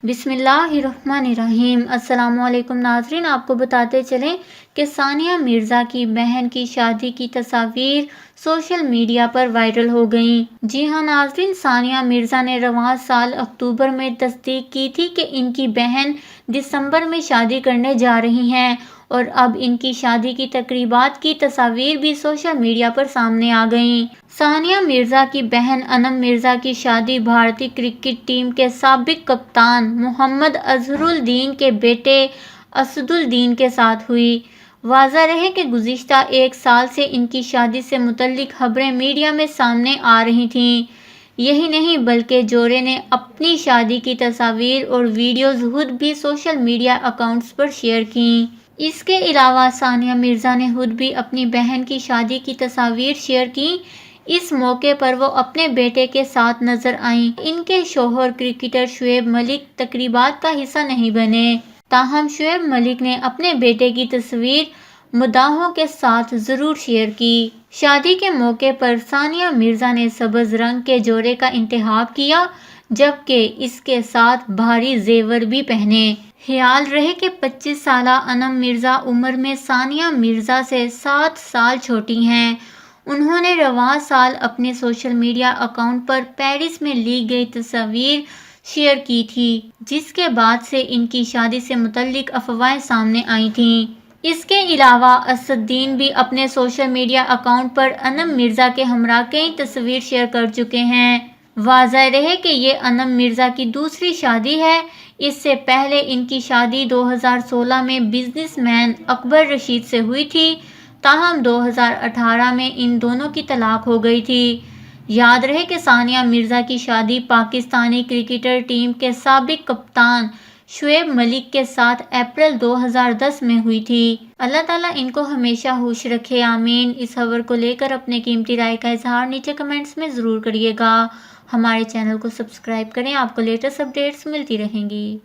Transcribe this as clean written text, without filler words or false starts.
بسم اللہ الرحمن الرحیم۔ السلام علیکم ناظرین، آپ کو بتاتے چلیں کہ ثانیہ مرزا کی بہن کی شادی کی تصاویر سوشل میڈیا پر وائرل ہو گئیں۔ جی ہاں ناظرین، ثانیہ مرزا نے رواں سال اکتوبر میں تصدیق کی تھی کہ ان کی بہن دسمبر میں شادی کرنے جا رہی ہیں، اور اب ان کی شادی کی تقریبات کی تصاویر بھی سوشل میڈیا پر سامنے آ گئیں۔ ثانیہ مرزا کی بہن انم مرزا کی شادی بھارتی کرکٹ ٹیم کے سابق کپتان محمد اظہر الدین کے بیٹے اسد الدین کے ساتھ ہوئی۔ واضح رہے کہ گزشتہ ایک سال سے ان کی شادی سے متعلق خبریں میڈیا میں سامنے آ رہی تھیں۔ یہی نہیں بلکہ جوڑے نے اپنی شادی کی تصاویر اور ویڈیوز خود بھی سوشل میڈیا اکاؤنٹس پر شیئر کیں۔ اس کے علاوہ ثانیہ مرزا نے خود بھی اپنی بہن کی شادی کی تصاویر شیئر کیں۔ اس موقع پر وہ اپنے بیٹے کے ساتھ نظر آئیں۔ ان کے شوہر کرکٹر شعیب ملک تقریبات کا حصہ نہیں بنے، تاہم شعیب ملک نے اپنے بیٹے کی تصویر مداحوں کے ساتھ ضرور شیئر کی۔ شادی کے موقع پر ثانیہ مرزا نے سبز رنگ کے جوڑے کا انتخاب کیا، جبکہ اس کے ساتھ بھاری زیور بھی پہنے۔ خیال رہے کہ 25 سالہ انم مرزا عمر میں ثانیہ مرزا سے 7 سال چھوٹی ہیں۔ انہوں نے رواں سال اپنے سوشل میڈیا اکاؤنٹ پر پیرس میں لی گئی تصویر شیئر کی تھی، جس کے بعد سے ان کی شادی سے متعلق افواہیں سامنے آئی تھیں۔ اس کے علاوہ اسد الدین بھی اپنے سوشل میڈیا اکاؤنٹ پر انم مرزا کے ہمراہ کئی تصویر شیئر کر چکے ہیں۔ واضح رہے کہ یہ انم مرزا کی دوسری شادی ہے۔ اس سے پہلے ان کی شادی 2016 میں بزنس مین اکبر رشید سے ہوئی تھی، تاہم 2018 میں ان دونوں کی طلاق ہو گئی تھی۔ یاد رہے کہ ثانیہ مرزا کی شادی پاکستانی کرکٹ ٹیم کے سابق کپتان شعیب ملک کے ساتھ اپریل 2010 میں ہوئی تھی۔ اللہ تعالیٰ ان کو ہمیشہ خوش رکھے، آمین۔ اس خبر کو لے کر اپنے قیمتی رائے کا اظہار نیچے کمنٹس میں ضرور کریے گا۔ ہمارے چینل کو سبسکرائب کریں، آپ کو لیٹسٹ اپڈیٹس ملتی رہیں گی۔